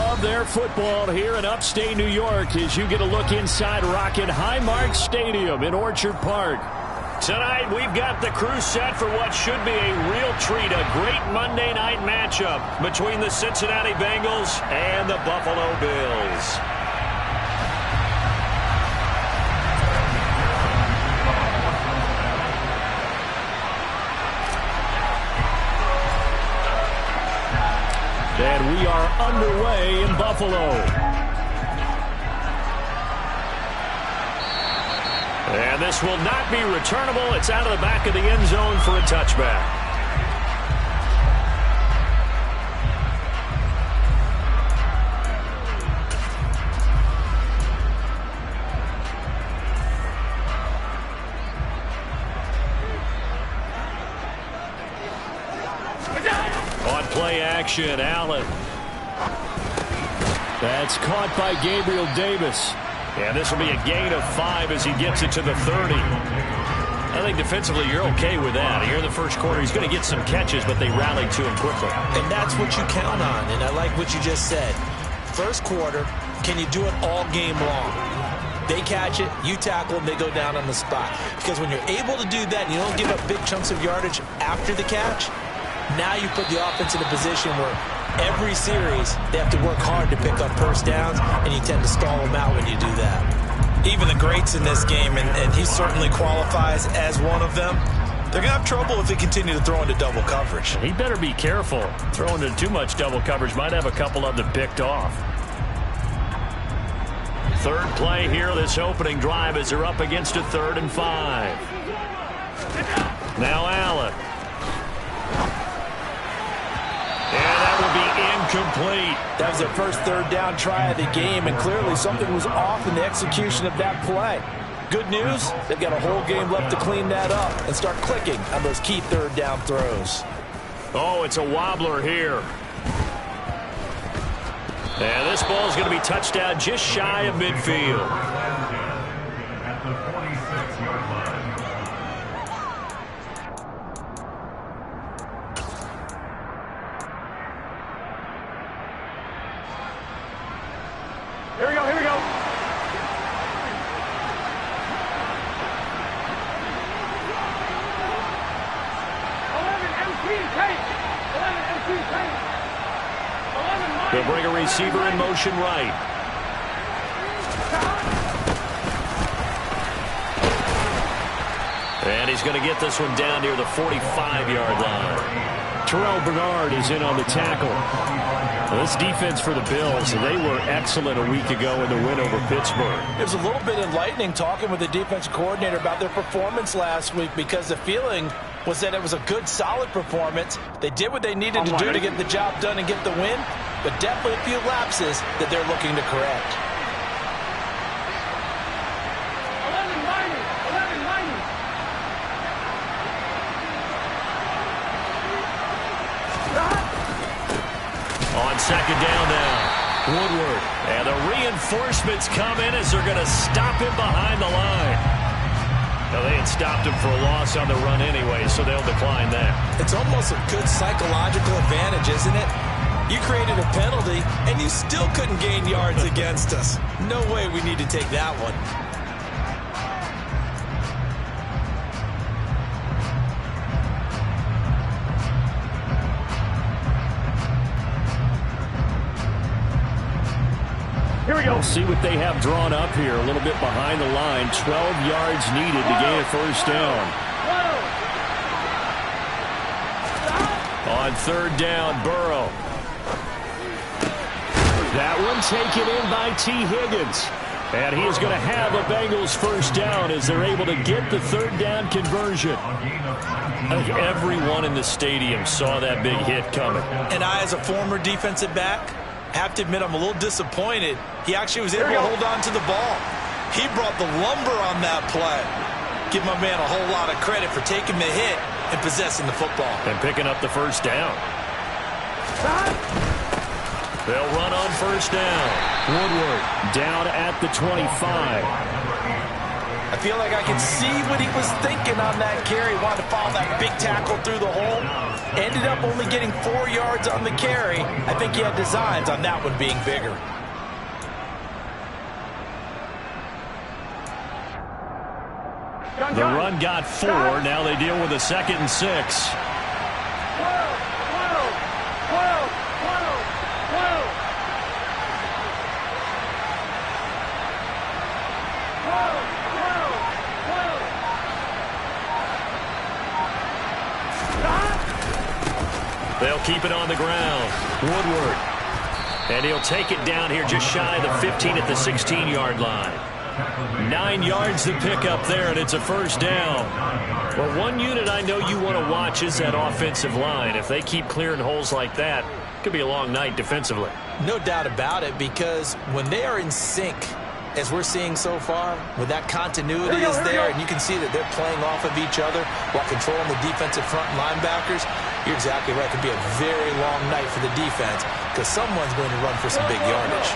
of their football here in upstate New York as you get a look inside Rocket Highmark Stadium in Orchard Park. Tonight, we've got the crew set for what should be a real treat, a great Monday night matchup between the Cincinnati Bengals and the Buffalo Bills. And we are underway in Buffalo. And this will not be returnable. It's out of the back of the end zone for a touchback. On play action, Allen. That's caught by Gabriel Davis. And this will be a gain of 5 as he gets it to the 30. I think defensively you're okay with that. Here in the first quarter, he's going to get some catches, but they rallied to him quickly. And that's what you count on, and I like what you just said. First quarter, can you do it all game long? They catch it, you tackle, and they go down on the spot. Because when you're able to do that and you don't give up big chunks of yardage after the catch, now you put the offense in a position where every series, they have to work hard to pick up first downs, and you tend to stall them out when you do that. Even the greats in this game, and he certainly qualifies as one of them, they're going to have trouble if they continue to throw into double coverage. He better be careful. Throwing into too much double coverage might have a couple of them picked off. Third play here, this opening drive, as they're up against a 3rd and 5. Now Allen. Incomplete. That was their first 3rd down try of the game, and clearly something was off in the execution of that play. Good news, they've got a whole game left to clean that up and start clicking on those key 3rd down throws. Oh, it's a wobbler here. And this ball is going to be touched down just shy of midfield. They'll bring a receiver in motion right. And he's going to get this one down near the 45-yard line. Terrell Bernard is in on the tackle. Well, this defense for the Bills, they were excellent a week ago in the win over Pittsburgh. It was a little bit enlightening talking with the defensive coordinator about their performance last week, because the feeling was that it was a good, solid performance. They did what they needed to do to get the job done and get the win, but definitely a few lapses that they're looking to correct. On second down now, Woodward. And the reinforcements come in as they're going to stop him behind the line. Now, they had stopped him for a loss on the run anyway, so they'll decline that. It's almost a good psychological advantage, isn't it? You created a penalty, and you still couldn't gain yards against us. No way we need to take that one. Here we go. We'll see what they have drawn up here. A little bit behind the line. 12 yards needed to gain a first down. On third down, Burrow. That one taken in by T. Higgins. And he is going to have a Bengals first down as they're able to get the third down conversion. I think everyone in the stadium saw that big hit coming. And I, as a former defensive back, have to admit I'm a little disappointed. He actually was able to hold on to the ball. He brought the lumber on that play. Give my man a whole lot of credit for taking the hit and possessing the football. And picking up the first down. They'll run on first down. Woodward down at the 25. I feel like I can see what he was thinking on that carry. Wanted to follow that big tackle through the hole. Ended up only getting 4 yards on the carry. I think he had designs on that one being bigger. The run got 4. Now they deal with a 2nd and 6. They'll keep it on the ground. Woodward. And he'll take it down here just shy of the 15 at the 16-yard line. 9 yards to pick up there, and it's a first down. Well, one unit I know you want to watch is that offensive line. If they keep clearing holes like that, it could be a long night defensively. No doubt about it, because when they are in sync, as we're seeing so far, when that continuity is there, and you can see that they're playing off of each other while controlling the defensive front linebackers, you're exactly right. It could be a very long night for the defense because someone's going to run for some big yardage.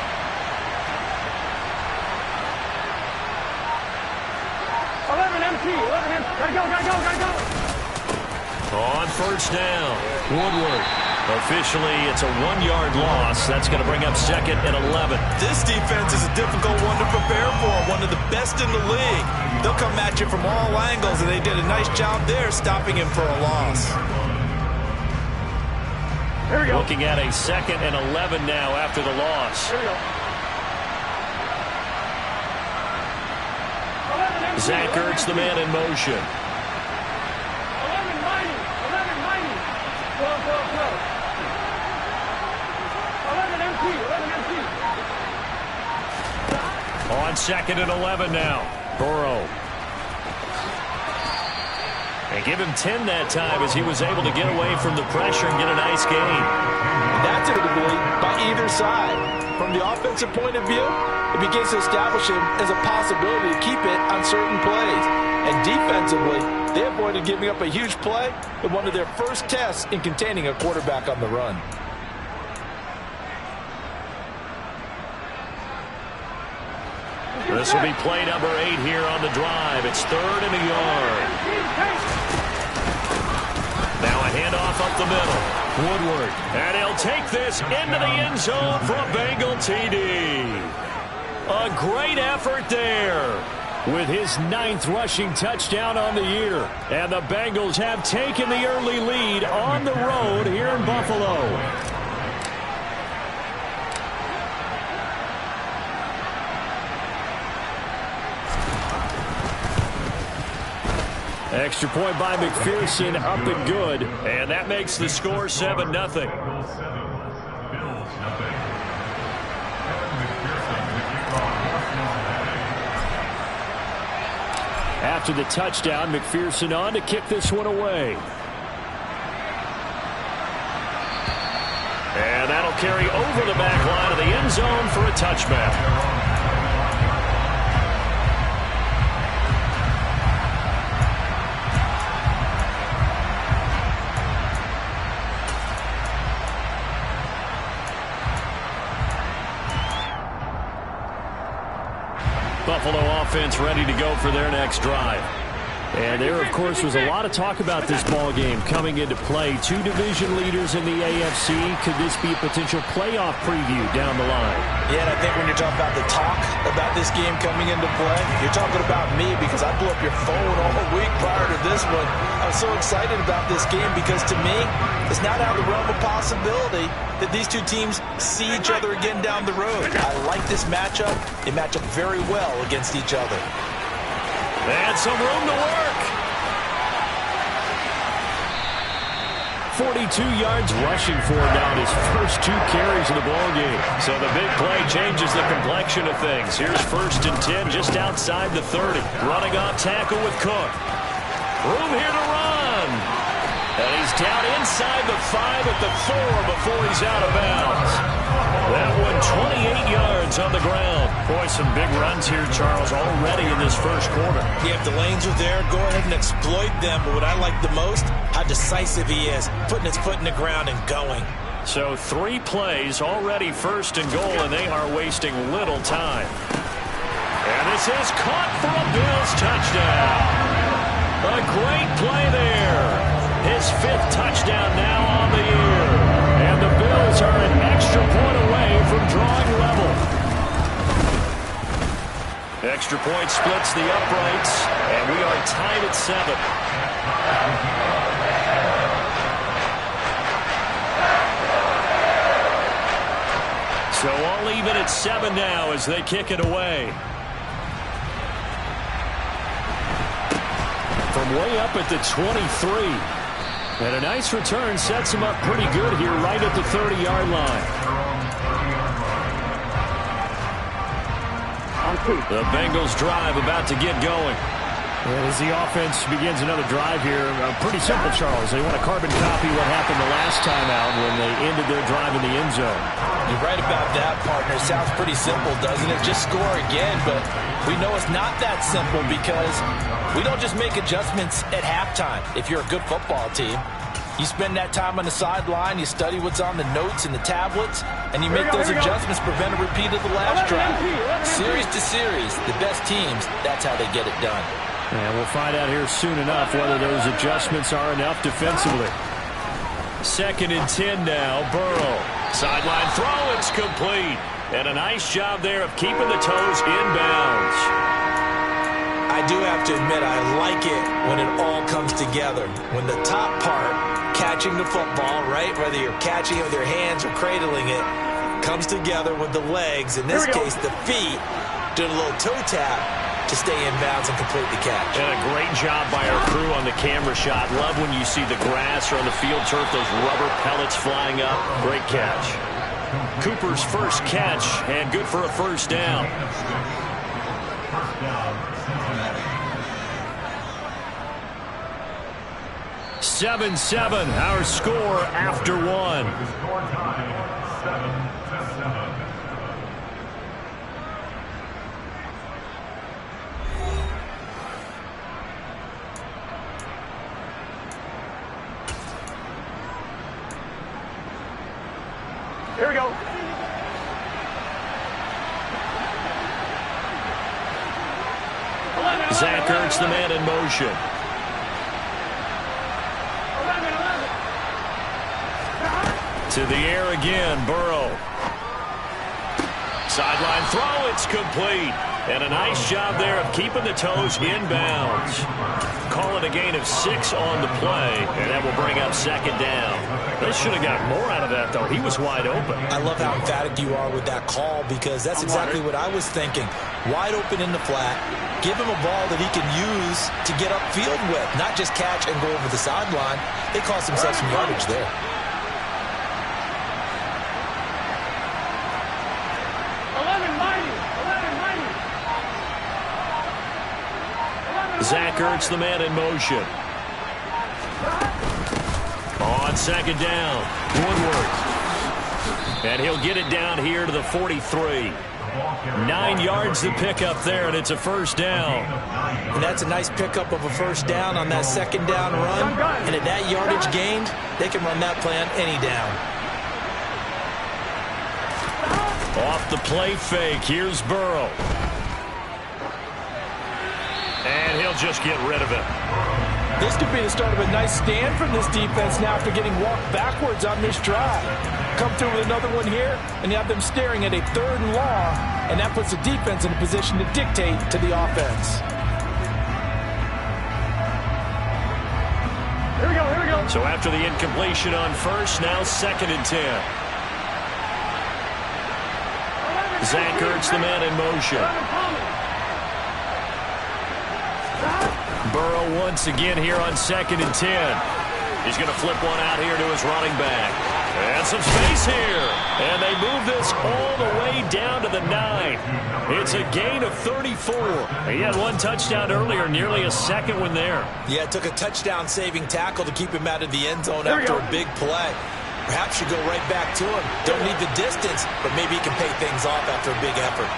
On first down, Woodward. Officially, it's a 1-yard loss. That's going to bring up 2nd and 11. This defense is a difficult one to prepare for, one of the best in the league. They'll come at you from all angles, and they did a nice job there stopping him for a loss. Here we go. Looking at a 2nd and 11 now after the loss. Here we go. Zach Ertz, the man in motion. 11-90. 12. 11 empty. On 2nd and 11 now. Burrow. They give him 10 that time as he was able to get away from the pressure and get a nice gain. That's inevitably by either side. From the offensive point of view, it begins to establish him as a possibility to keep it on certain plays. And defensively, they avoided giving up a huge play in one of their first tests in containing a quarterback on the run. This will be play number 8 here on the drive. It's 3rd and a yard. Now a handoff up the middle. Woodward. And he'll take this into the end zone for a Bengal TD. A great effort there with his 9th rushing touchdown on the year. And the Bengals have taken the early lead on the road here in Buffalo. Extra point by McPherson, up and good. And that makes the score 7-0. After the touchdown, McPherson on to kick this one away. And that'll carry over the back line of the end zone for a touchback. Buffalo offense ready to go for their next drive. And there, of course, was a lot of talk about this ball game coming into play. 2 division leaders in the AFC. Could this be a potential playoff preview down the line? Yeah, and I think when you're talking about the talk about this game coming into play, you're talking about me because I blew up your phone all week prior to this one. I was so excited about this game because to me, it's not out of the realm of possibility that these two teams see each other again down the road. I like this matchup. They match up very well against each other. And some room to work. 42 yards rushing for him now in his first 2 carries of the ballgame. So the big play changes the complexion of things. Here's 1st and 10 just outside the 30. Running off tackle with Cook. Room here to run. And he's down inside the 5 at the 4 before he's out of bounds. That one 28 yards on the ground. Boy, some big runs here, Charles, already in this first quarter. Yeah, if the lanes are there, go ahead and exploit them. But what I like the most, how decisive he is, putting his foot in the ground and going. So 3 plays, already 1st and goal, and they are wasting little time. And this This is caught for a Bills touchdown. A great play there. His 5th touchdown now on the year. And the Bills are an extra point away from drawing level. Extra point splits the uprights, and we are tied at 7. So all even at 7 now as they kick it away. From way up at the 23. And a nice return sets him up pretty good here right at the 30-yard line. The Bengals drive about to get going. And as the offense begins another drive here, pretty simple, Charles. They want to carbon copy what happened the last time out when they ended their drive in the end zone. You're right about that, partner. Sounds pretty simple, doesn't it? Just score again, but we know it's not that simple because we don't just make adjustments at halftime. If you're a good football team, you spend that time on the sideline, you study what's on the notes and the tablets, and you make those adjustments, prevent a repeat of the last drive. Series to series, the best teams, that's how they get it done. And we'll find out here soon enough whether those adjustments are enough defensively. 2nd and 10 now, Burrow. Sideline throw, it's complete. And a nice job there of keeping the toes inbounds. I do have to admit, I like it when it all comes together. When the top part, catching the football, right, whether you're catching it with your hands or cradling it, comes together with the legs, in this case the feet, doing a little toe tap to stay in bounds and complete the catch. And a great job by our crew on the camera shot. Love when you see the grass or on the field turf, those rubber pellets flying up. Great catch. Cooper's first catch, and good for a first down. "7-7", our score after 1. Here we go. Zach Ertz, the man in motion. To the air again, Burrow. Sideline throw, it's complete. And a nice job there of keeping the toes inbounds. Call it a gain of 6 on the play, and that will bring up 2nd down. They should have got more out of that, though. He was wide open. I love how emphatic you are with that call because that's exactly what I was thinking. Wide open in the flat. Give him a ball that he can use to get upfield with, not just catch and go over the sideline. They cost themselves some yardage there. Zach Ertz, the man in motion. On 2nd down, Woodward. And he'll get it down here to the 43. 9 yards to pick up there, and it's a first down. And that's a nice pickup of a first down on that 2nd down run. And at that yardage gained, they can run that play on any down. Off the play fake, here's Burrow. And he'll just get rid of it. This could be the start of a nice stand from this defense now after getting walked backwards on this drive. Come through with another one here, and you have them staring at a 3rd and long, and that puts the defense in a position to dictate to the offense. Here we go, here we go. So after the incompletion on first, now 2nd and 10. Zach Ertz, the man in motion. Burrow once again here on 2nd and 10. He's going to flip one out here to his running back. And some space here. And they move this all the way down to the 9. It's a gain of 34. He had 1 touchdown earlier, nearly a 2nd one there. Yeah, it took a touchdown-saving tackle to keep him out of the end zone after a big play. Perhaps you go right back to him. Don't need the distance, but maybe he can pay things off after a big effort.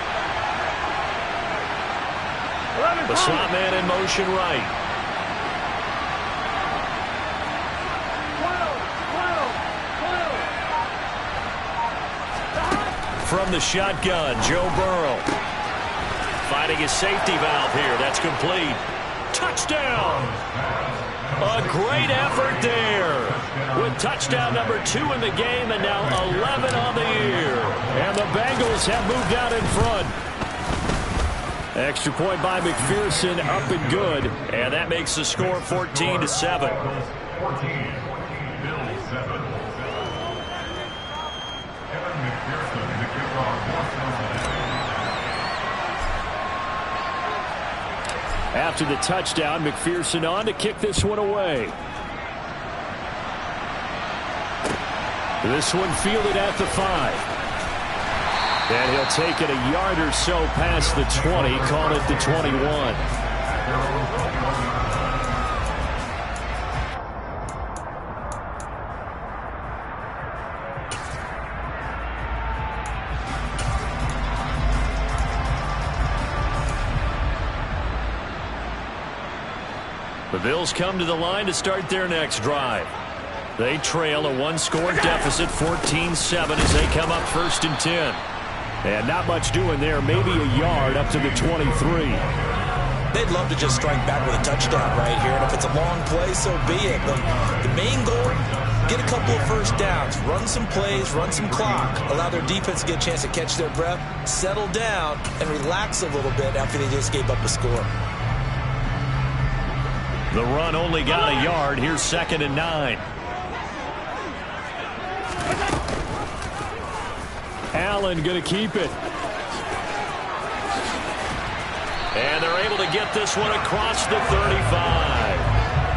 The slot man in motion right. From the shotgun, Joe Burrow. Finding his safety valve here. That's complete. Touchdown! A great effort there. With touchdown number 2 in the game and now 11 on the year. And the Bengals have moved out in front. Extra point by McPherson, up and good. And that makes the score 14-7. After the touchdown, McPherson on to kick this one away. This one fielded at the 5. And he'll take it a yard or so past the 20, call it the 21. The Bills come to the line to start their next drive. They trail a one-score deficit, 14-7, as they come up 1st and 10. And not much doing there, maybe a yard up to the 23. They'd love to just strike back with a touchdown right here, and if it's a long play, so be it. But the main goal, get a couple of first downs, run some plays, run some clock, allow their defense to get a chance to catch their breath, settle down, and relax a little bit after they just gave up a score. The run only got a yard. Here's 2nd and 9. Allen going to keep it. And they're able to get this one across the 35.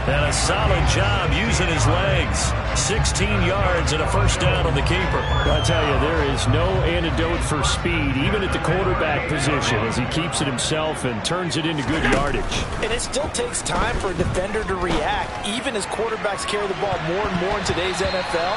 And a solid job using his legs. 16 yards and a first down on the keeper. I tell you, there is no antidote for speed, even at the quarterback position, as he keeps it himself and turns it into good yardage. And it still takes time for a defender to react, even as quarterbacks carry the ball more and more in today's NFL.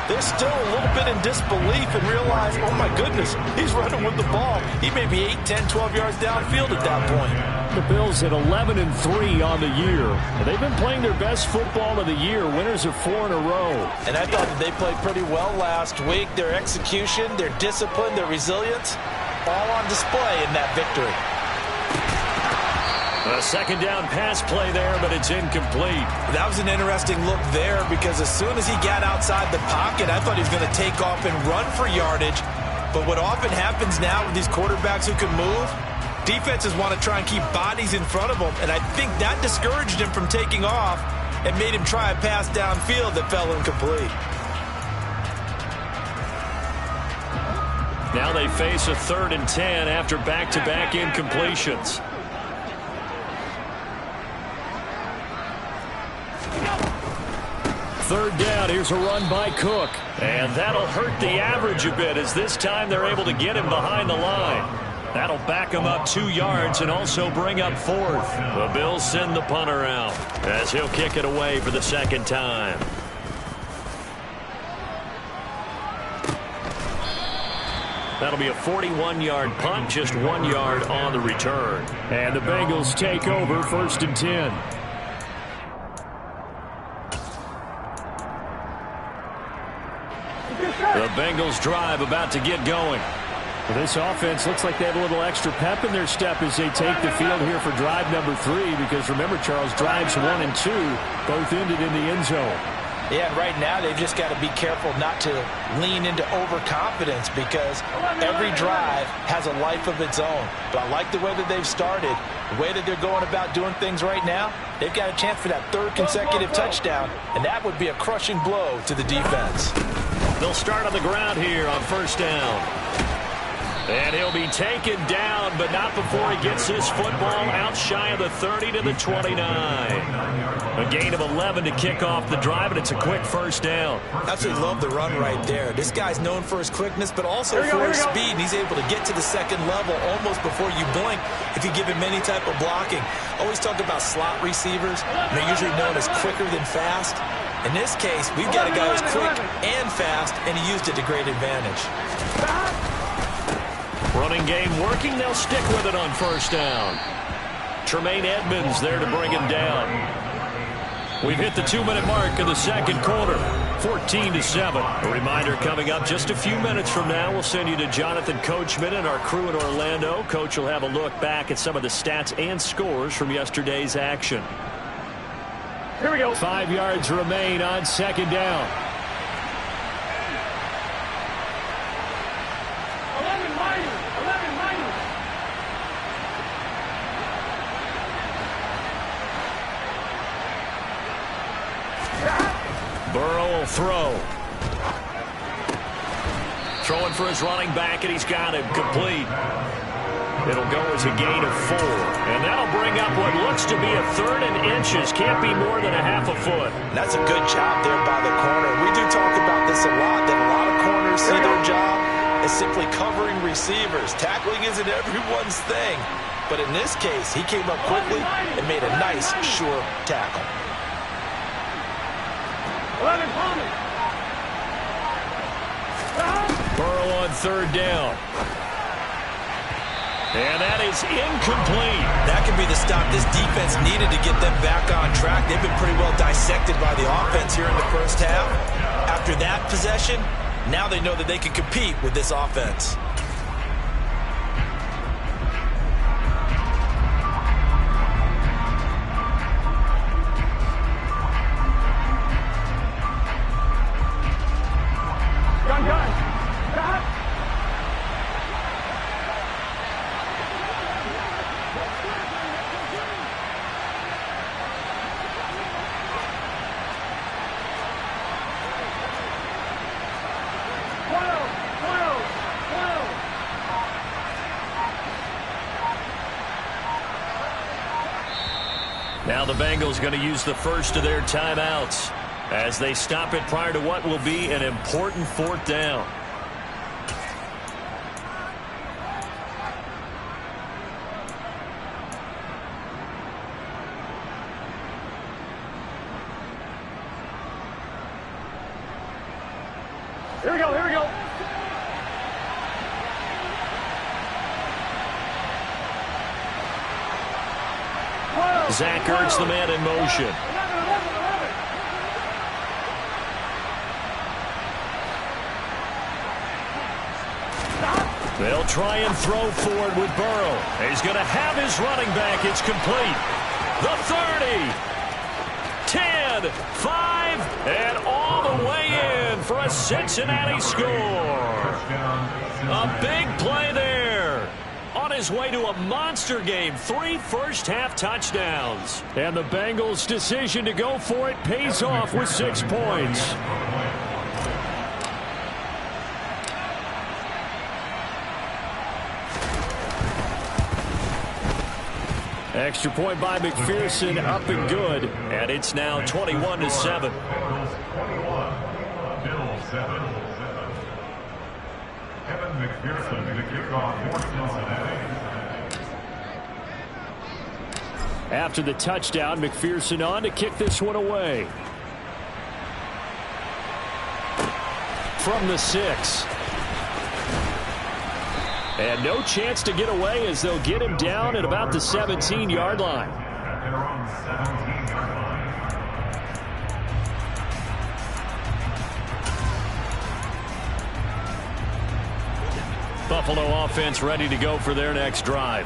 They're still a little bit in disbelief and realize, oh my goodness, he's running with the ball. He may be 8, 10, 12 yards downfield at that point. The Bills at 11-3 on the year. They've been playing their best football of the year. Winners of 4 in a row. And I thought that they played pretty well last week. Their execution, their discipline, their resilience, all on display in that victory. A second down pass play there, but it's incomplete. That was an interesting look there because as soon as he got outside the pocket, I thought he was going to take off and run for yardage. But what often happens now with these quarterbacks who can move, defenses want to try and keep bodies in front of them, and I think that discouraged him from taking off and made him try a pass downfield that fell incomplete. Now they face a 3rd and 10 after back-to-back incompletions. Third down, here's a run by Cook. And that'll hurt the average a bit as this time they're able to get him behind the line. That'll back him up 2 yards and also bring up 4th. The Bills send the punter out as he'll kick it away for the 2nd time. That'll be a 41-yard punt, just 1 yard on the return. And the Bengals take over 1st and 10. The Bengals drive about to get going. Well, this offense looks like they have a little extra pep in their step as they take the field here for drive number 3. Because remember, Charles, drives 1 and 2 both ended in the end zone. Yeah, and right now they've just got to be careful not to lean into overconfidence because every drive has a life of its own. But I like the way that they've started, the way that they're going about doing things right now. They've got a chance for that 3rd consecutive touchdown, and that would be a crushing blow to the defense. They'll start on the ground here on 1st down. And he'll be taken down, but not before he gets his football out shy of the 30 to the 29. A gain of 11 to kick off the drive, and it's a quick 1st down. Absolutely love the run right there. This guy's known for his quickness, but also for his speed. And he's able to get to the 2nd level almost before you blink if you give him any type of blocking. Always talk about slot receivers. They're usually known as quicker than fast. In this case, we've got a guy who's quick and fast, and he used it to great advantage. Running game working. They'll stick with it on 1st down. Tremaine Edmonds there to bring him down. We've hit the 2-minute mark of the 2nd quarter. 14-7. A reminder coming up just a few minutes from now. We'll send you to Jonathan Coachman and our crew in Orlando. Coach will have a look back at some of the stats and scores from yesterday's action. Here we go. 5 yards remain on second down. 11 minus. Burrow will throw. Throwing for his running back, and he's got him complete. It'll go as a gain of 4. And that'll bring up what looks to be a 3rd and inches. Can't be more than a half a foot. That's a good job there by the corner. We do talk about this a lot, that a lot of corners see their job as simply covering receivers. Tackling isn't everyone's thing. But in this case, he came up quickly and made a nice, sure tackle. 11 Thomas. Burrow on 3rd down. And that is incomplete. That could be the stop this defense needed to get them back on track. They've been pretty well dissected by the offense here in the first half. After that possession, now they know that they can compete with this offense. Gun. Stop. Now the Bengals going to use the first of their timeouts as they stop it prior to what will be an important 4th down. Here we go. Zach Ertz, the man in motion. 11. They'll try and throw forward with Burrow. He's going to have his running back. It's complete. The 30. 10, 5, and all the way in for a Cincinnati score. A big play there. On his way to a monster game. 3 first-half touchdowns. And the Bengals' decision to go for it pays off with 6 points. Extra point by McPherson, up and good. And it's now 21-7. After the touchdown, McPherson on to kick this one away. From the 6. And no chance to get away as they'll get him down at about the 17-yard line. Buffalo offense ready to go for their next drive.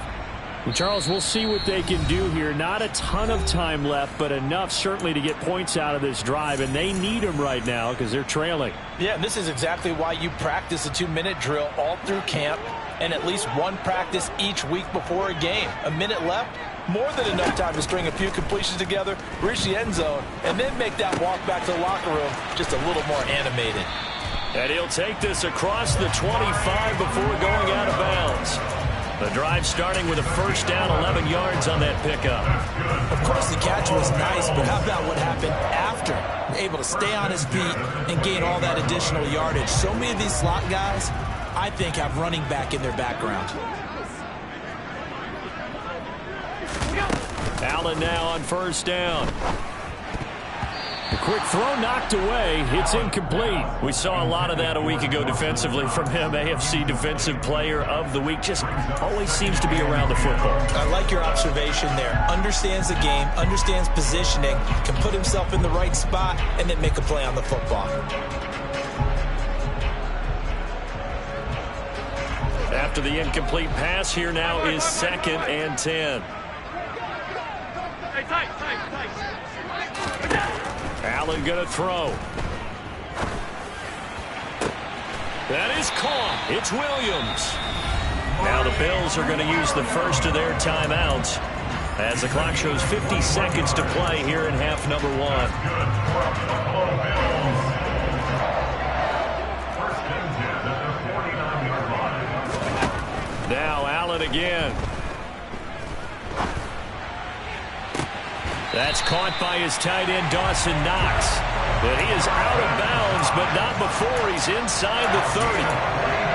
And Charles, we'll see what they can do here. Not a ton of time left, but enough certainly to get points out of this drive, and they need them right now because they're trailing. Yeah, and this is exactly why you practice a 2-minute drill all through camp and at least one practice each week before a game. A minute left, more than enough time to string a few completions together, reach the end zone, and then make that walk back to the locker room just a little more animated. And he'll take this across the 25 before going out of bounds. The drive starting with a first down, 11 yards on that pickup. Of course, the catch was nice, but how about what happened after? Able to stay on his feet and gain all that additional yardage. So many of these slot guys, I think, have running back in their background. Allen now on first down. The quick throw knocked away. It's incomplete. We saw a lot of that a week ago defensively from him. AFC Defensive Player of the Week. Just always seems to be around the football. I like your observation there. Understands the game, understands positioning, can put himself in the right spot, and then make a play on the football. After the incomplete pass, here now is 2nd and 10. Allen going to throw. That is caught. It's Williams. Now the Bills are going to use the first of their timeouts as the clock shows 50 seconds to play here in half number 1. Now Allen again. That's caught by his tight end, Dawson Knox. But he is out of bounds, but not before he's inside the 30.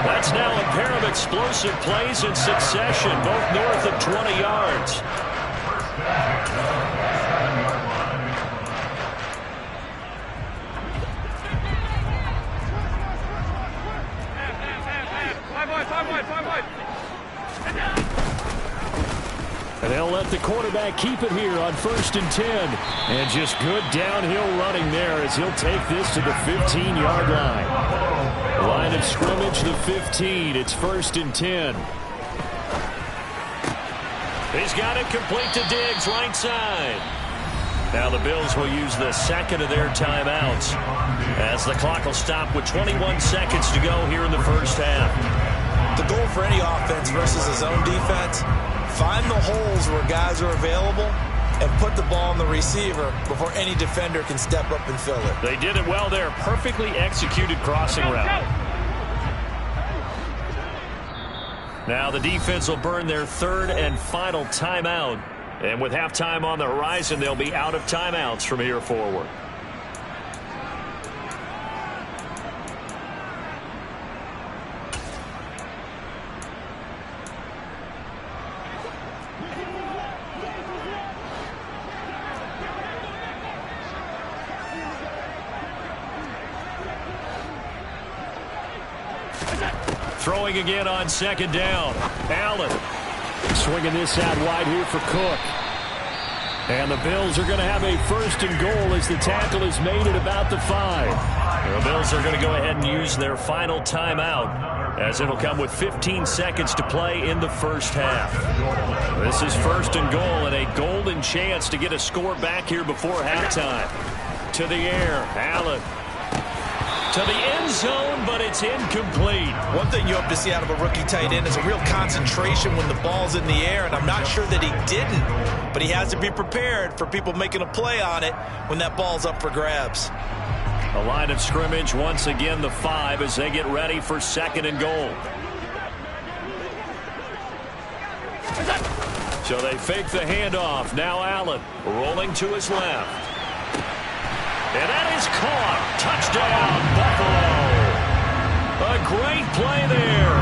That's now a pair of explosive plays in succession, both north of 20 yards. And they'll let the quarterback keep it here on 1st and 10. And just good downhill running there as he'll take this to the 15-yard line. Line of scrimmage, the 15. It's 1st and 10. He's got it complete to Diggs, right side. Now the Bills will use the second of their timeouts as the clock will stop with 21 seconds to go here in the first half. The goal for any offense versus a zone defense, find the holes where guys are available and put the ball on the receiver before any defender can step up and fill it. They did it well there. Perfectly executed crossing route. Now the defense will burn their 3rd and final timeout. And with halftime on the horizon, they'll be out of timeouts from here forward. Throwing again on 2nd down. Allen. Swinging this out wide here for Cook. And the Bills are going to have a 1st and goal as the tackle is made at about the 5. The Bills are going to go ahead and use their final timeout as it'll come with 15 seconds to play in the first half. This is 1st and goal and a golden chance to get a score back here before halftime. To the air, Allen. To the end zone, but it's incomplete. One thing you hope to see out of a rookie tight end is a real concentration when the ball's in the air, and I'm not sure that he didn't, but he has to be prepared for people making a play on it when that ball's up for grabs. A line of scrimmage, once again the 5 as they get ready for 2nd and goal. So they fake the handoff. Now Allen rolling to his left. And that is caught. Touchdown, Buffalo. A great play there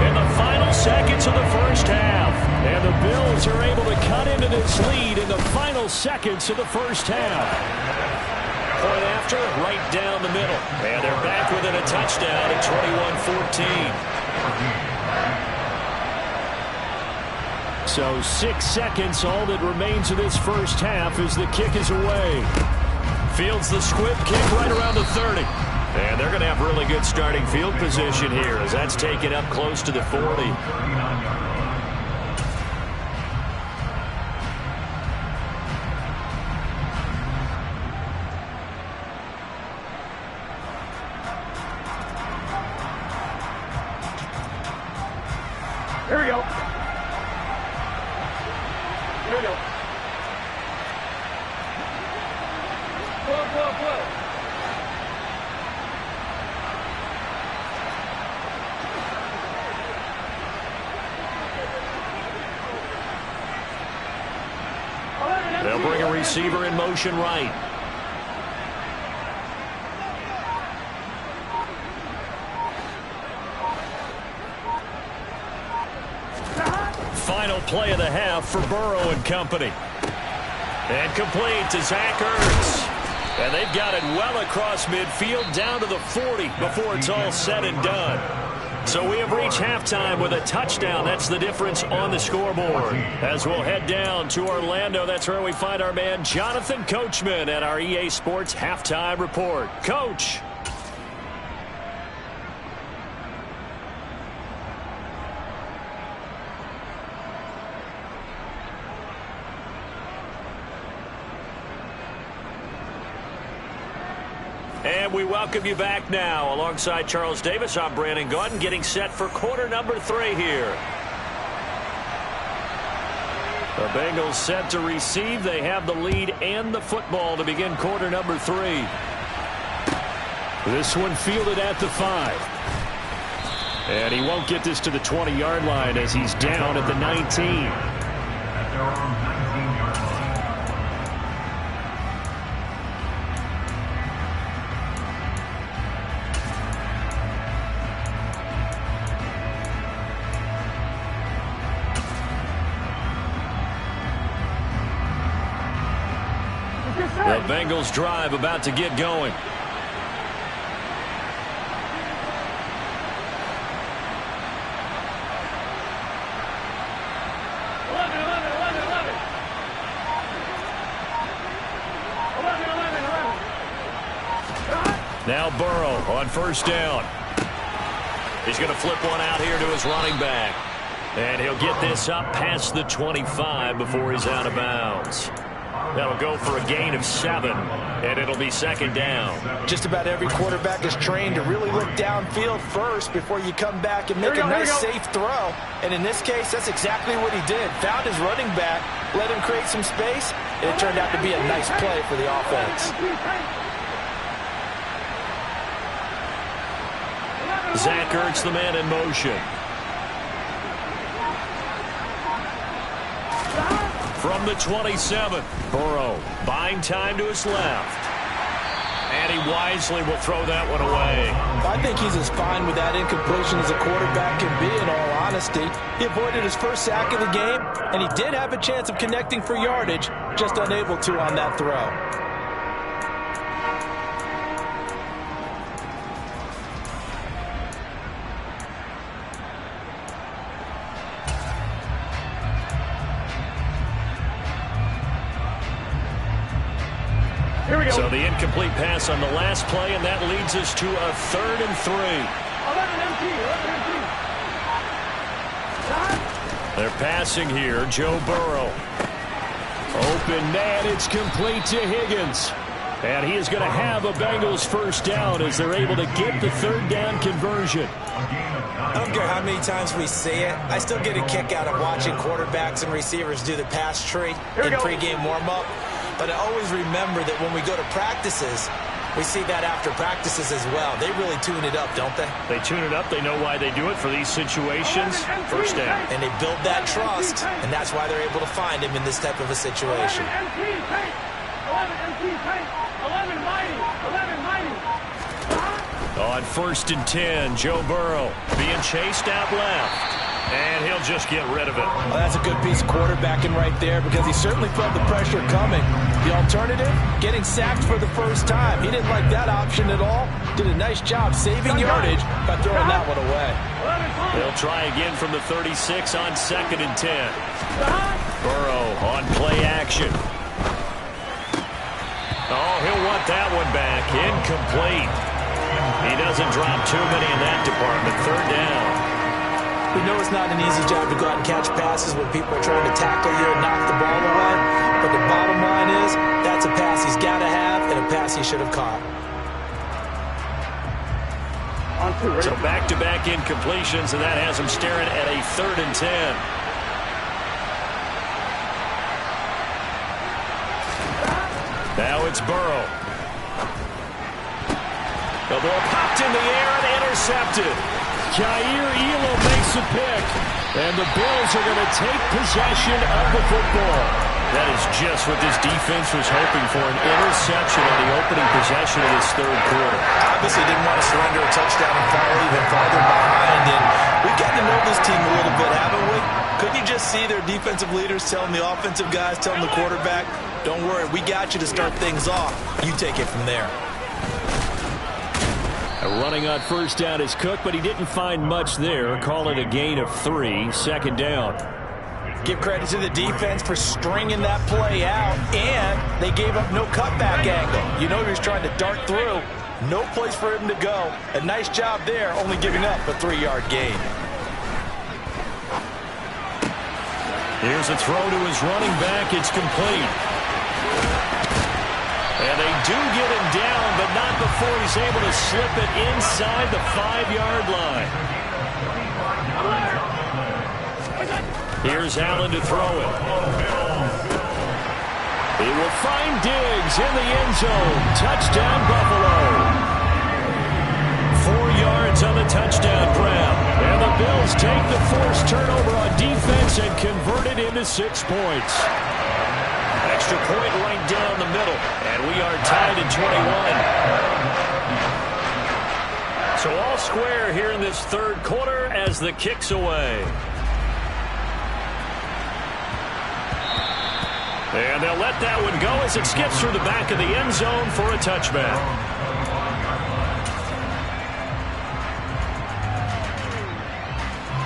in the final seconds of the first half. And the Bills are able to cut into this lead in the final seconds of the first half. Point after, right down the middle. And they're back within a touchdown at 21-14. So 6 seconds, all that remains of this first half as the kick is away. Fields the squib kick right around the 30. And they're going to have really good starting field position here as that's taken up close to the 40. Here we go. Here we go. Whoa. They'll bring a receiver in motion right. Final play of the half for Burrow and company. And complete to Zach Ertz. And they've got it well across midfield down to the 40 before it's all said and done. So we have reached halftime with a touchdown. That's the difference on the scoreboard. As we'll head down to Orlando, that's where we find our man Jonathan Coachman at our EA Sports Halftime Report. Coach. And we welcome you back now. Alongside Charles Davis, I'm Brandon Gaudin, getting set for quarter number 3 here. The Bengals set to receive. They have the lead and the football to begin quarter number 3. This one fielded at the 5. And he won't get this to the 20-yard line as he's down at the 19. The Bengals drive about to get going. Now Burrow on first down. He's going to flip one out here to his running back. And he'll get this up past the 25 before he's out of bounds. That'll go for a gain of 7, and it'll be second down. Just about every quarterback is trained to really look downfield first before you come back and make a nice, safe throw. And in this case, that's exactly what he did. Found his running back, let him create some space, and it turned out to be a nice play for the offense. Zach Ertz, the man in motion. From the 27, Burrow buying time to his left. And he wisely will throw that one away. I think he's as fine with that incompletion as a quarterback can be, in all honesty. He avoided his first sack of the game, and he did have a chance of connecting for yardage, just unable to on that throw. So the incomplete pass on the last play, and that leads us to a 3rd and 3. They're passing here. Joe Burrow. Open man, it's complete to Higgins. And he is going to have a Bengals first down as they're able to get the 3rd down conversion. I don't care how many times we see it. I still get a kick out of watching quarterbacks and receivers do the pass tree in pregame warm-up. But I always remember that when we go to practices, we see that after practices as well. They really tune it up, don't they? They tune it up. They know why they do it for these situations. First down. And they build that trust, and that's why they're able to find him in this type of a situation. 11 mighty. On 1st and 10, Joe Burrow being chased out left. And he'll just get rid of it. Well, that's a good piece of quarterbacking right there because he certainly felt the pressure coming. The alternative, getting sacked for the first time. He didn't like that option at all. Did a nice job saving yardage by throwing that one away. They'll try again from the 36 on 2nd and 10. Burrow on play action. Oh, he'll want that one back. Incomplete. He doesn't drop too many in that department. 3rd down. We know it's not an easy job to go out and catch passes when people are trying to tackle you and knock the ball away. But the bottom line is, that's a pass he's got to have and a pass he should have caught. So back-to-back incompletions, and that has him staring at a 3rd and 10. Now it's Burrow. The ball popped in the air and intercepted. Jair Elam makes a pick, and the Bills are going to take possession of the football. That is just what this defense was hoping for, an interception on the opening possession of this 3rd quarter. Obviously didn't want to surrender a touchdown and fall even farther behind, and we've gotten to know this team a little bit, haven't we? Couldn't you just see their defensive leaders telling the offensive guys, telling the quarterback, Don't worry, we got you to start things off. You take it from there. Running on first down is Cook, but he didn't find much there. Call it a gain of 3, second down. Give credit to the defense for stringing that play out, and they gave up no cutback angle. You know he was trying to dart through. No place for him to go. A nice job there, only giving up a 3-yard gain. Here's a throw to his running back. It's complete. And they do get him down, but not before he's able to slip it inside the 5-yard line. Here's Allen to throw it. He will find Diggs in the end zone. Touchdown, Buffalo. 4 yards on the touchdown grab. And the Bills take the forced turnover on defense and convert it into 6 points. Extra point right down the middle. And we are tied at 21. So all square here in this third quarter as the kick's away. And they'll let that one go as it skips through the back of the end zone for a touchback.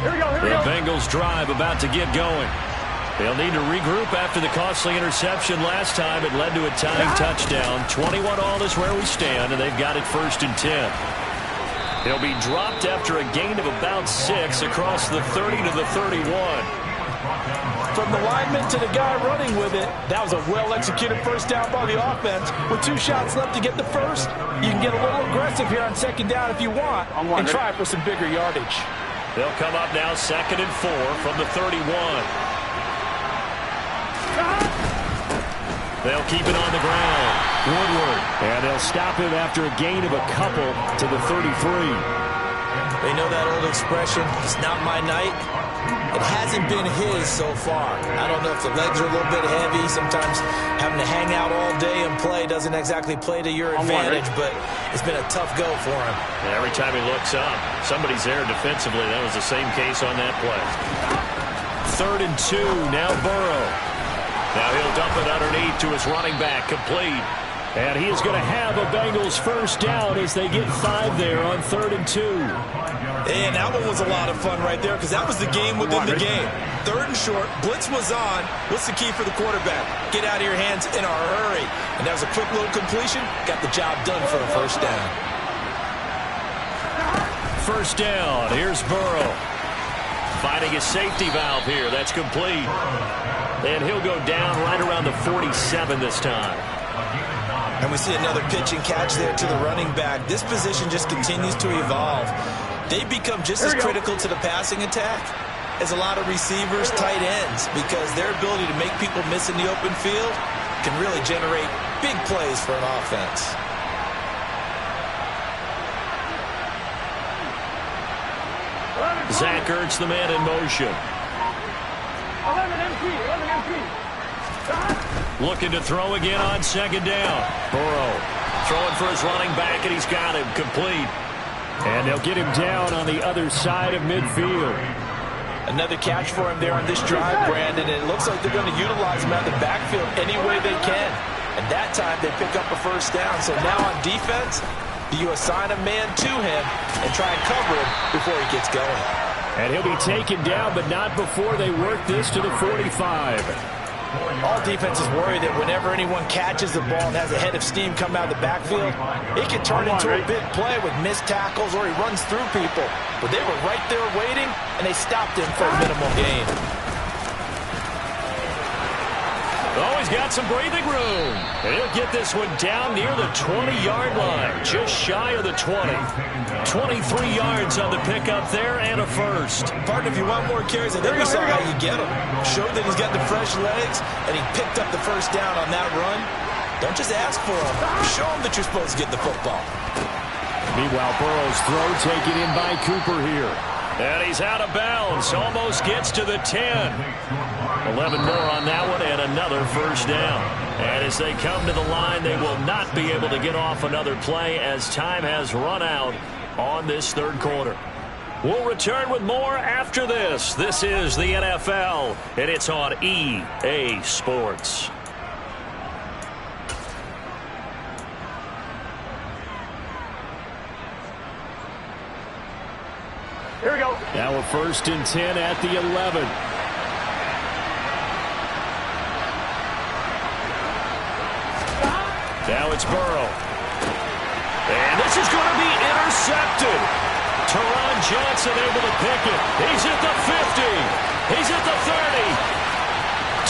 Here we go, here we The go. Bengals drive about to get going. They'll need to regroup after the costly interception last time. It led to a tying touchdown. 21-all is where we stand, and they've got it 1st and 10. They'll be dropped after a gain of about 6 across the 30 to the 31. From the lineman to the guy running with it, that was a well-executed first down by the offense. With 2 shots left to get the first, you can get a little aggressive here on second down if you want and try for some bigger yardage. They'll come up now 2nd and 4 from the 31. They'll keep it on the ground. Woodward. And they'll stop him after a gain of a couple to the 33. They know that old expression, it's not my night. It hasn't been his so far. I don't know if the legs are a little bit heavy. Sometimes having to hang out all day and play doesn't exactly play to your advantage, but it's been a tough go for him. And every time he looks up, somebody's there defensively. That was the same case on that play. 3rd and 2, now Burrow. Now he'll dump it underneath to his running back, complete. And he is going to have a Bengals first down as they get 5 there on 3rd and 2. And that one was a lot of fun right there because that was the game within the game. 3rd and short, blitz was on. What's the key for the quarterback? Get out of your hands in a hurry. And that was a quick little completion. Got the job done for a first down. First down, here's Burrow. Finding a safety valve here. That's complete. And he'll go down right around the 47 this time. And we see another pitch and catch there to the running back. This position just continues to evolve. They become just as critical to the passing attack as a lot of receivers, tight ends, because their ability to make people miss in the open field can really generate big plays for an offense. Zach Ertz, the man in motion. 11 MP. Looking to throw again on second down. Burrow throwing for his running back, and he's got him complete. And they'll get him down on the other side of midfield. Another catch for him there on this drive, Brandon, and it looks like they're going to utilize him out of the backfield any way they can. And that time they pick up a first down. So now on defense, you assign a man to him and try and cover him before he gets going. And he'll be taken down, but not before they work this to the 45. All defenses worry that whenever anyone catches the ball and has a head of steam come out of the backfield, it can turn into a big play with missed tackles or he runs through people. But they were right there waiting, and they stopped him for a minimal gain. Oh, he's got some breathing room. And he'll get this one down near the 20-yard line, just shy of the 20. 23 yards on the pickup there and a first. Partner, if you want more carries, I think we saw how you get him. Showed that he's got the fresh legs, and he picked up the first down on that run. Don't just ask for him. Show him that you're supposed to get the football. Meanwhile, Burrow's throw taken in by Cooper here. And he's out of bounds. Almost gets to the 10. 11 more on that one and another first down. And as they come to the line, they will not be able to get off another play as time has run out on this third quarter. We'll return with more after this. This is the NFL, and it's on EA Sports. first and 10 at the 11. Now it's Burrow. And this is going to be intercepted. Teron Johnson able to pick it. He's at the 50. He's at the 30.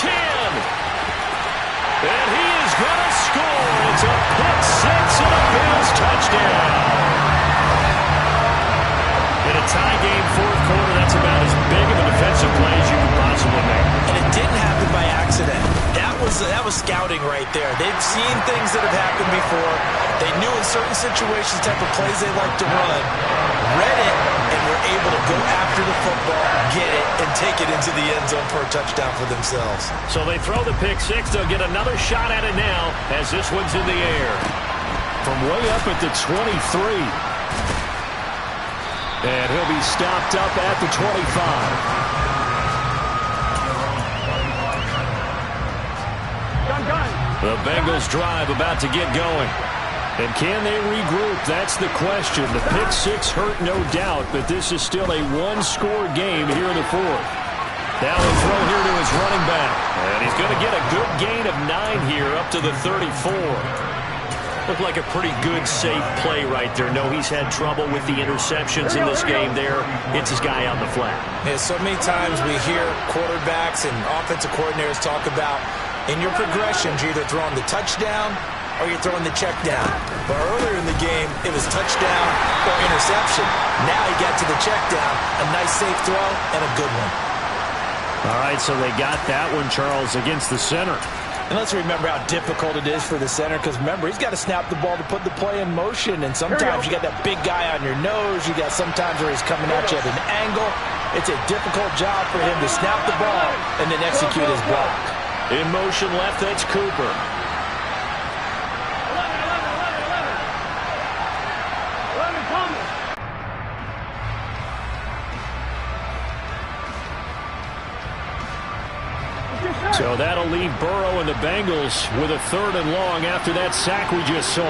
10. And he is going to score. It's a pick six and a Bills touchdown. In a tie game, fourth quarter, that's about as big of a defensive play as you can possibly make. And it didn't happen by accident. That was scouting right there. They've seen things that have happened before. They knew in certain situations the type of plays they like to run, read it, and were able to go after the football, get it, and take it into the end zone for a touchdown for themselves. So they throw the pick six. They'll get another shot at it now as this one's in the air. From way up at the 23. And he'll be stopped up at the 25. The Bengals drive about to get going. And can they regroup? That's the question. The pick six hurt, no doubt, but this is still a one-score game here in the fourth. Now a throw here to his running back. And he's going to get a good gain of 9 here up to the 34. Looked like a pretty good, safe play right there. No, he's had trouble with the interceptions in this game there. It's his guy on the flat. Yeah, so many times we hear quarterbacks and offensive coordinators talk about in your progressions, you're either throwing the touchdown or you're throwing the check down. But earlier in the game, it was touchdown or interception. Now he got to the check down. A nice safe throw and a good one. All right, so they got that one, Charles, against the center. And let's remember how difficult it is for the center, because remember, he's got to snap the ball to put the play in motion, and sometimes you got that big guy on your nose. You got sometimes where he's coming at you at an angle. It's a difficult job for him to snap the ball and then execute his block. In motion left, that's Cooper. So that'll leave Burrow and the Bengals with a 3rd and long after that sack we just saw.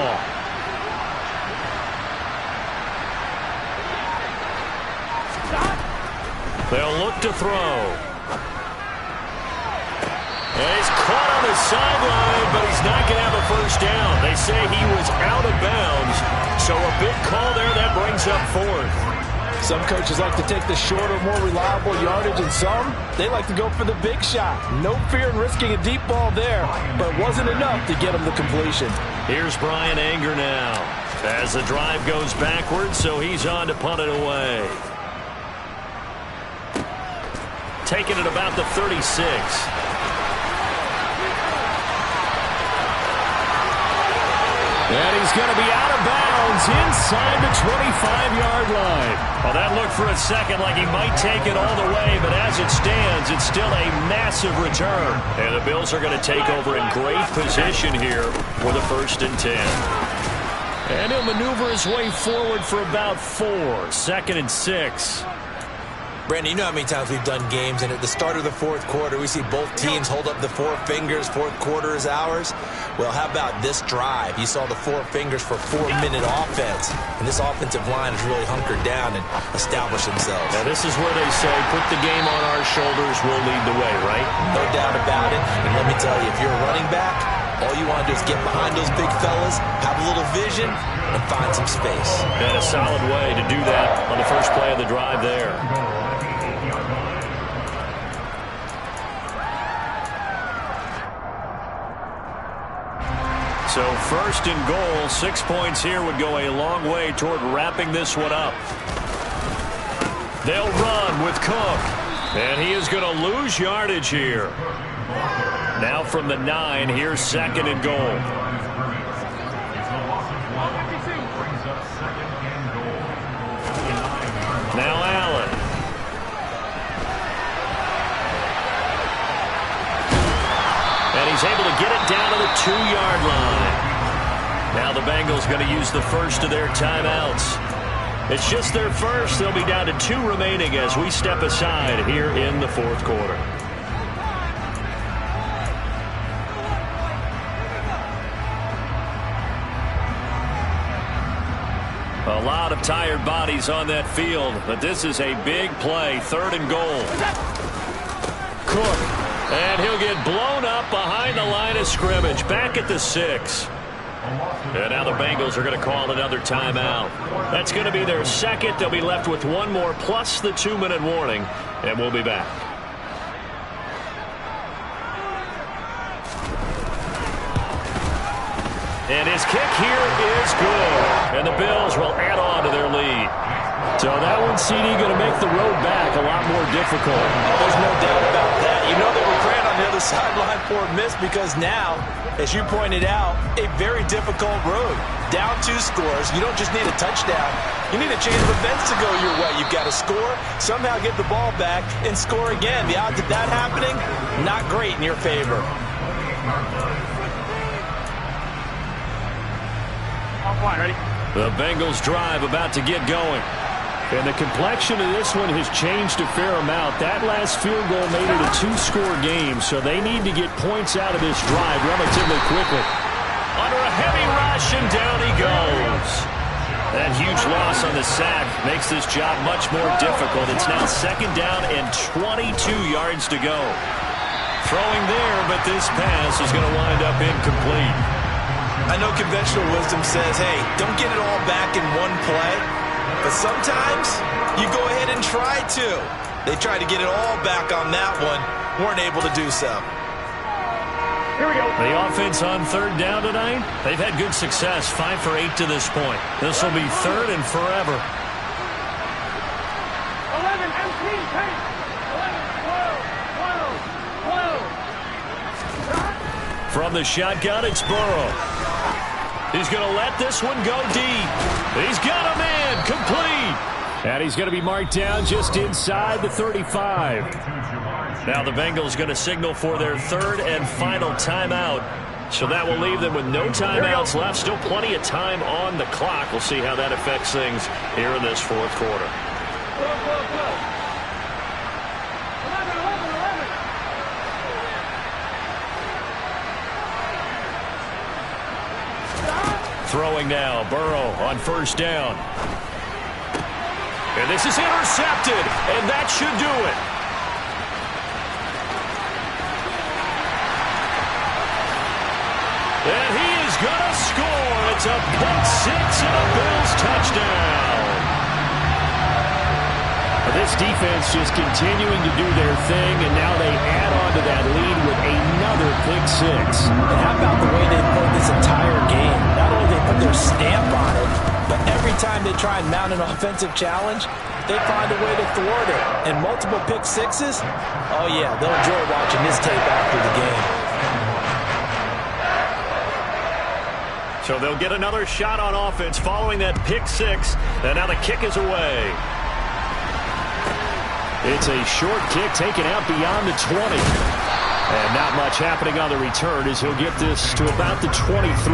They'll look to throw. And he's caught on the sideline, but he's not going to have a first down. They say he was out of bounds, so a big call there that brings up 4th. Some coaches like to take the shorter, more reliable yardage, and some, they like to go for the big shot. No fear in risking a deep ball there, but it wasn't enough to get him the completion. Here's Brian Anger now as the drive goes backwards, so he's on to punt it away. Taking it about the 36. And he's going to be out of bounds inside the 25-yard line. Well, that looked for a second like he might take it all the way, but as it stands, it's still a massive return. And the Bills are going to take over in great position here for the 1st and 10. And he'll maneuver his way forward for about 4. 2nd and 6. Brandon, you know how many times we've done games, and at the start of the fourth quarter, we see both teams hold up the 4 fingers, fourth quarter is ours. Well, how about this drive? You saw the 4 fingers for 4-minute offense, and this offensive line has really hunkered down and established themselves. Now, this is where they say, put the game on our shoulders, we'll lead the way, right? No doubt about it, and let me tell you, if you're a running back, all you want to do is get behind those big fellas, have a little vision, and find some space. And a solid way to do that on the first play of the drive there. So 1st and goal, 6 points here would go a long way toward wrapping this one up. They'll run with Cook. And he is going to lose yardage here. Now from the 9, here's 2nd and goal. Now Allen. And he's able to get it down to the 2-yard line. Now the Bengals going to use the first of their timeouts. It's just their first. They'll be down to 2 remaining as we step aside here in the fourth quarter. A lot lot of tired bodies on that field, but this is a big play, 3rd and goal. Cook, and he'll get blown up behind the line of scrimmage, back at the 6. And now the Bengals are going to call another timeout. That's going to be their second. They'll be left with one more plus the 2-minute warning, and we'll be back. And his kick here is good. And the Bills will add on to their lead. So that one, CD, going to make the road back a lot more difficult. There's no doubt about that. You know they were praying on the other sideline for a miss because now, as you pointed out, a very difficult road. Down 2 scores. You don't just need a touchdown. You need a chain of events to go your way. You've got to score, somehow get the ball back, and score again. The odds of that happening, not great in your favor. Ready? The Bengals drive about to get going. And the complexion of this one has changed a fair amount. That last field goal made it a 2-score game, so they need to get points out of this drive relatively quickly. Under a heavy rush, and down he goes. That huge loss on the sack makes this job much more difficult. It's now 2nd down and 22 yards to go. Throwing there, but this pass is going to wind up incomplete. I know conventional wisdom says, hey, don't get it all back in one play. But sometimes you go ahead and try to. They tried to get it all back on that one. Weren't able to do so. Here we go. The offense on 3rd down tonight, they've had good success, 5 for 8 to this point. This will be 3rd and forever. 11, 18, 10, 11, 12, 12, 12. From the shotgun, it's Burrow. He's going to let this one go deep. He's got a man, complete. And he's going to be marked down just inside the 35. Now the Bengals going to signal for their 3rd and final timeout. So that will leave them with no timeouts left. Still plenty of time on the clock. We'll see how that affects things here in this 4th quarter. 11, 11, 11. Throwing now, Burrow on 1st down. And this is intercepted, and that should do it. And he is going to score. It's a pick 6 and a Bills touchdown. This defense just continuing to do their thing, and now they add on to that lead with another pick 6. And how about the way they played this entire game? Not only they put their stamp on it, but every time they try and mount an offensive challenge, they find a way to thwart it. And multiple pick 6s, oh yeah, they'll enjoy watching this tape after the game. So they'll get another shot on offense following that pick 6, and now the kick is away. It's a short kick taken out beyond the 20. And not much happening on the return as he'll get this to about the 23.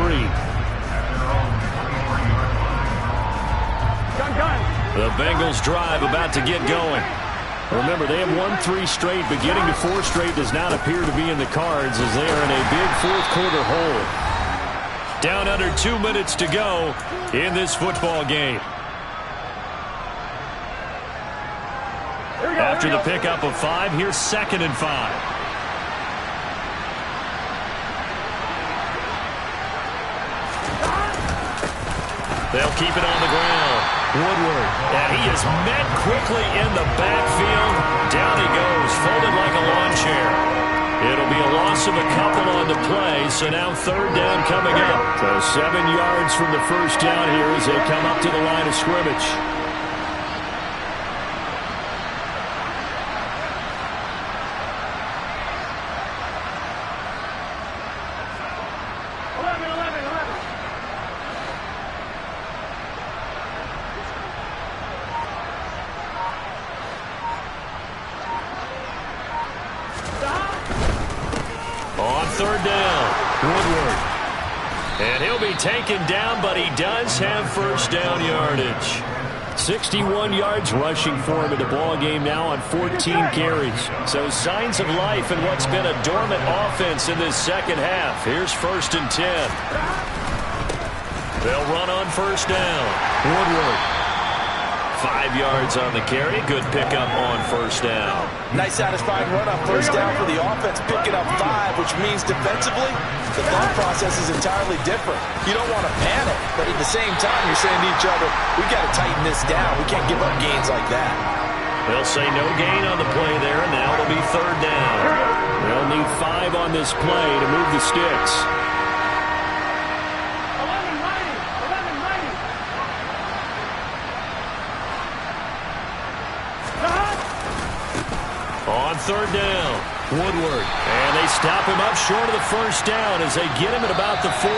The Bengals drive about to get going. Remember, they have won 3 straight, but getting to 4 straight does not appear to be in the cards as they are in a big 4th quarter hole. Down under 2 minutes to go in this football game. After the pickup of 5, here's 2nd and 5. They'll keep it on the ground. Woodward, and he is met quickly in the backfield. Down he goes, folded like a lawn chair. It'll be a loss of a couple on the play, so now 3rd down coming up. So 7 yards from the 1st down here as they come up to the line of scrimmage. On 3rd down, Woodward. And he'll be taken down, but he does have 1st down yardage. 61 yards rushing for him in the ball game now on 14 carries. So signs of life in what's been a dormant offense in this 2nd half. Here's 1st and 10. They'll run on 1st down. Woodward. 5 yards on the carry. Good pickup on first down. Nice satisfying run on first down for the offense, picking up 5, which means defensively, the thought process is entirely different. You don't want to panic, but at the same time, you're saying to each other, we got to tighten this down. We can't give up gains like that. They'll say no gain on the play there, and now it'll be third down. They'll need 5 on this play to move the sticks. 11-90. On third down, Woodward. And they stop him up short of the first down as they get him at about the 43.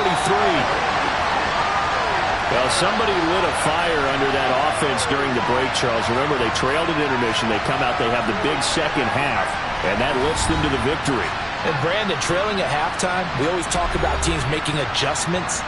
Well, somebody lit a fire under that offense during the break, Charles. Remember, they trailed at intermission. They come out, they have the big second half, and that lifts them to the victory. And Brandon, trailing at halftime, we always talk about teams making adjustments.